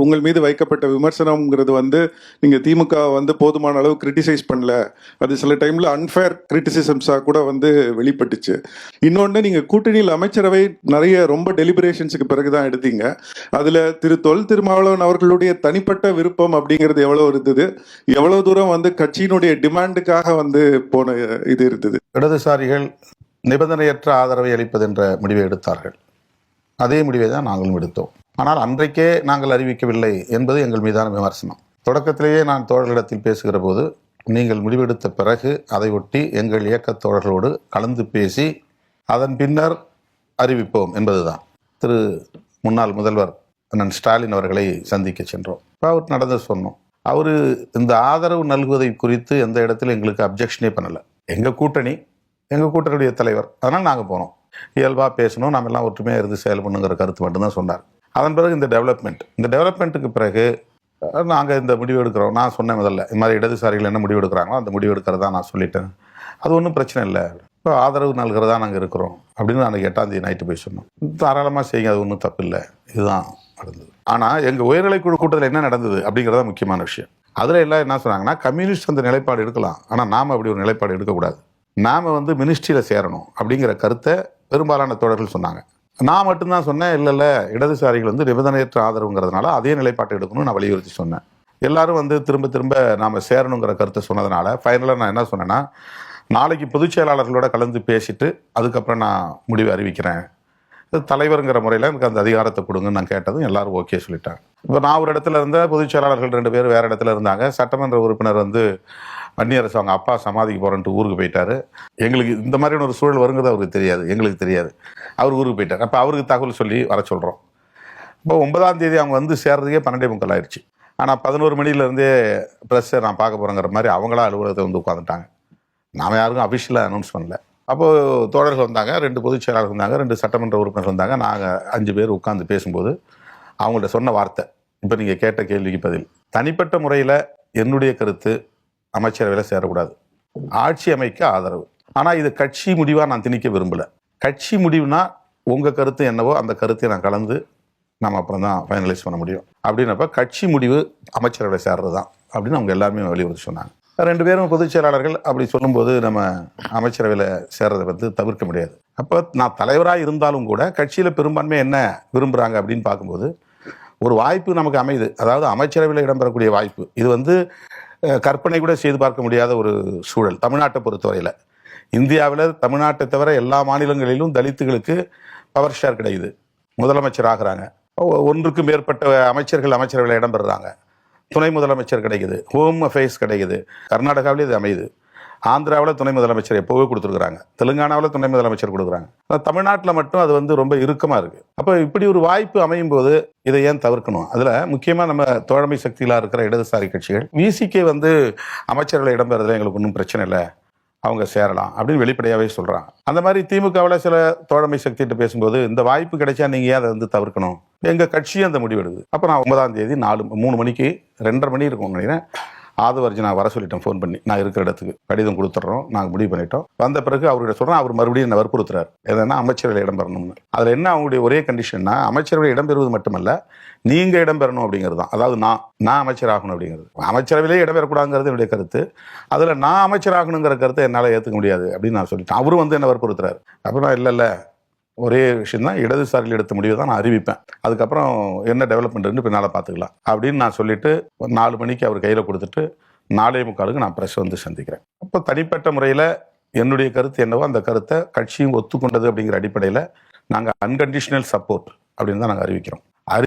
உங்கள் மீது வைக்கப்பட்ட விமர்சனம்ங்கிறது நீங்க திமுக போதுமான அளவு கிரிட்டிசைஸ் பண்ணல, அது சில டைம்ல அன்ஃபேர் கிரிட்டிசிசம்ஸா கூட வெளிப்பட்டுச்சு. இன்னொன்று, நீங்க கூட்டணியில் அமைச்சரவை நிறைய ரொம்ப டெலிபரேஷன்ஸுக்கு பிறகுதான் எடுத்தீங்க. அதுல தொல் திருமாவளவன் அவர்களுடைய தனிப்பட்ட விருப்பம் அப்படிங்கிறது எவ்வளவு இருந்தது, எவ்வளவு தூரம் கட்சியினுடைய டிமாண்டுக்காக போன இது இருந்தது? இடதுசாரிகள் நிபந்தனையற்ற ஆதரவை அளிப்பது என்ற முடிவை எடுத்தார்கள். அதே முடிவை தான் நாங்களும் எடுத்தோம். ஆனால் அன்றைக்கே நாங்கள் அறிவிக்கவில்லை என்பது எங்கள் மீதான விமர்சனம். தொடக்கத்திலேயே நான் தோழர்களிடத்தில் பேசுகிற போது, நீங்கள் முடிவெடுத்த பிறகு அதை ஒட்டி எங்கள் இயக்கத் தோழர்களோடு கலந்து பேசி அதன் பின்னர் அறிவிப்போம் என்பதுதான். முன்னாள் முதல்வர் அண்ணன் ஸ்டாலின் அவர்களை சந்திக்க சென்றோம். அவர் நடந்து சொன்னோம். அவர் இந்த ஆதரவு நல்குவதை குறித்து எந்த இடத்துல எங்களுக்கு அப்ஜெக்ஷனே பண்ணலை. எங்கள் கூட்டணியுடைய தலைவர், அதனால் நாங்கள் போனோம். இயல்பாக பேசணும், நம்ம எல்லாம் ஒற்றுமையாக இருந்து செயல் பண்ணுங்கிற கருத்து மட்டும்தான் சொன்னார். அதன் பிறகு இந்த டெவலப்மெண்ட்டுக்கு பிறகு நாங்கள் இந்த முடிவு எடுக்கிறோம். நான் சொன்னேன் முதல்ல, இந்த மாதிரி இடதுசாரிகள் என்ன முடிவு எடுக்கிறாங்களோ அந்த முடிவு எடுக்கிறதா நான் சொல்லிட்டேன். அது ஒன்றும் பிரச்சனை இல்லை, இப்போ ஆதரவு நல்கிறதா நாங்கள் இருக்கிறோம் அப்படின்னு அன்றைக்கி 8ஆம் தேதி நைட்டு போய் சொன்னோம். தாராளமாக செய்யுங்க, அது ஒன்றும் தப்பு இல்லை. இதுதான் நடந்தது. ஆனால் எங்கள் உயர்நிலைக்குழு கூட்டத்தில் என்ன நடந்தது அப்படிங்கிறதா முக்கியமான விஷயம். அதில் எல்லாம் என்ன சொன்னாங்கன்னா, கம்யூனிஸ்ட் அந்த நிலைப்பாடு எடுக்கலாம், ஆனால் நாம் அப்படி ஒரு நிலைப்பாடு எடுக்கக்கூடாது, நாம் மினிஸ்ட்ரியில் சேரணும் அப்படிங்கிற கருத்தை பெரும்பாலான தோழர்கள் சொன்னாங்க. நான் மட்டும்தான் சொன்னேன், இல்லை இடதுசாரிகள் நிபந்தனையற்ற ஆதரவுங்கிறதுனால அதே நிலைப்பாட்டை எடுக்கணும்னு நான் வலியுறுத்தி சொன்னேன். எல்லாரும் திரும்ப நாம் சேரணுங்கிற கருத்தை சொன்னதுனால ஃபைனலாக நான் என்ன சொன்னேன்னா, நாளைக்கு பொதுச் செயலாளர்களோட கலந்து பேசிட்டு அதுக்கப்புறம் நான் முடிவு அறிவிக்கிறேன், தலைவருங்கிற முறையில் எனக்கு அந்த அதிகாரத்தை கொடுங்கன்னு நான் கேட்டதும் எல்லாரும் ஓகே சொல்லிட்டாங்க. இப்போ நான் ஒரு இடத்துல இருந்தேன், பொதுச் செயலாளர்கள் 2 பேர் வேறு இடத்துல இருந்தாங்க. சட்டமன்ற உறுப்பினர் வன்னியரசு அவங்க அப்பா சமாதிக்கு போகிறேன்ட்டு ஊருக்கு போயிட்டார். எங்களுக்கு இந்த மாதிரியான ஒரு சூழல் வருங்கிறது அவருக்கு தெரியாது, எங்களுக்கு தெரியாது. அவர் ஊருக்கு போயிட்டார். அப்போ அவருக்கு தகவல் சொல்லி வர சொல்கிறோம். இப்போ 9ஆம் தேதி அவங்க சேர்றதுக்கே 12:45 ஆயிடுச்சு. ஆனால் 11 மணிலேருந்தே ப்ரெஸ்ஸை நான் பார்க்க போகிறேங்கிற மாதிரி அவங்களா அலுவலகத்தை உட்காந்துட்டாங்க. நாம் யாருக்கும் அஃபிஷியலாக அனௌன்ஸ் பண்ணல. அப்போது தோழர்கள் வந்தாங்க, 2 பொதுச் செயலாளர்கள் வந்தாங்க, 2 சட்டமன்ற உறுப்பினர்கள் வந்தாங்க. நாங்கள் 5 பேர் உட்காந்து பேசும்போது அவங்கள்ட்ட சொன்ன வார்த்தை, இப்போ நீங்கள் கேட்ட கேள்விக்கு பதில். தனிப்பட்ட முறையில் என்னுடைய கருத்து அமைச்சரவையில் சேரக்கூடாது, ஆட்சி அமைக்க ஆதரவு. ஆனால் இது கட்சி முடிவாக நான் திணிக்க விரும்பலை. கட்சி முடிவுனா உங்கள் கருத்து என்னவோ அந்த கருத்தை நான் கலந்து நம்ம அப்புறம் தான் ஃபைனலைஸ் பண்ண முடியும். அப்படின்னப்ப கட்சி முடிவு அமைச்சரவையில் சேர்றது தான் அப்படின்னு அவங்க எல்லாருமே வலியுறுத்தி சொன்னாங்க. 2 பேரும் பொதுச் செயலாளர்கள் அப்படி சொல்லும்போது நம்ம அமைச்சரவையில் சேர்றதை தவிர்க்க முடியாது. அப்போ நான் தலைவராக இருந்தாலும் கூட கட்சியில் பெரும்பான்மை என்ன விரும்புகிறாங்க அப்படின்னு பார்க்கும்போது ஒரு வாய்ப்பு நமக்கு அமையுது. அதாவது அமைச்சரவையில் இடம்பெறக்கூடிய வாய்ப்பு, இது கற்பனை கூட செய்து பார்க்க முடியாத ஒரு சூழல் தமிழ்நாட்டை பொறுத்தவரையில். இந்தியாவில் தமிழ்நாட்டை தவிர எல்லா மாநிலங்களிலும் தலித்துகளுக்கு பவர் ஷேர் கிடைக்குது, முதலமைச்சர் ஆகிறாங்க, 1க்கும் மேற்பட்ட அமைச்சர்கள் அமைச்சரவையில் இடம்பெறுறாங்க, துணை முதலமைச்சர் கிடைக்குது, ஹோம் அஃபேர்ஸ் கிடைக்குது. கர்நாடகாவிலே இது அமையுது. ஆந்திராவில் துணை முதலமைச்சர் எப்போவே கொடுத்துருக்குறாங்க, தெலுங்கானாவில் துணை முதலமைச்சர் கொடுக்குறாங்க. தமிழ்நாட்டில் மட்டும் அது ரொம்ப இறுக்கமாக இருக்குது. அப்போ இப்படி ஒரு வாய்ப்பு அமையும் போது இதை ஏன் தவிர்க்கணும்? அதில் முக்கியமாக நம்ம தோழமை சக்தியிலாக இருக்கிற இடதுசாரி கட்சிகள் விசிகே அமைச்சர்களை இடம்பெறதுல எங்களுக்கு ஒன்றும் பிரச்சனை இல்லை, அவங்க சேரலாம் அப்படின்னு வெளிப்படையாகவே சொல்கிறாங்க. அந்த மாதிரி திமுகவில் சில தோழமை சக்திகிட்ட பேசும்போது இந்த வாய்ப்பு கிடைச்சா நீங்கள் ஏன் அதை தவிர்க்கணும்? எங்கள் கட்சியும் அந்த முடிவெடுது. அப்போ நான் 9ஆம் தேதி 3 மணிக்கு 2:30 மணி இருக்கும் நினைக்கிறேன், ஆதவர்ஜி வர சொல்லிட்டேன் ஃபோன் பண்ணி, நான் இருக்கிற இடத்துக்கு கடிதம் கொடுத்துட்றோம், நாங்கள் முடிவு பண்ணிட்டோம். வந்த பிறகு அவர்கிட்ட சொல்கிறேன், அவர் மறுபடியும் என்ன வற்புறுத்துறாரு, எதனா அமைச்சரவையில் இடம்பெறணும்னு. அதில் என்ன அவங்களுடைய ஒரே கண்டிஷன்னா, அமைச்சரவையில் இடம்பெறுவது மட்டுமல்ல, நீங்கள் இடம்பெறணும் அப்படிங்கிறது தான். அதாவது நான் அமைச்சராகணும் அப்படிங்கிறது. அமைச்சரவையிலே இடம்பெறக்கூடாதுங்கிறது என்னுடைய கருத்து. அதில் நான் அமைச்சராகணுங்கிற கருத்தை என்னால் ஏற்றுக்க முடியாது அப்படின்னு நான் சொல்லிட்டேன். அவரும் என்ன வற்புறுத்துறாரு. அப்போ நான் இல்லை, ஒரே விஷயம் தான், இடதுசாரிகள் எடுத்த முடிவை தான் நான் அறிவிப்பேன், அதுக்கப்புறம் என்ன டெவலப்மெண்ட்னு பின்னால் பார்த்துக்கலாம் அப்படின்னு நான் சொல்லிவிட்டு 4 மணிக்கு அவர் கையில் கொடுத்துட்டு 4:45 நான் ப்ரெஸ் சந்திக்கிறேன். அப்போ தனிப்பட்ட முறையில் என்னுடைய கருத்து என்னவோ அந்த கருத்தை கட்சியும் ஒத்துக்கொண்டது அப்படிங்கிற அடிப்படையில் நாங்கள் அன்கண்டிஷனல் சப்போர்ட் அப்படின்னு தான் நாங்கள் அறிவிக்கிறோம்.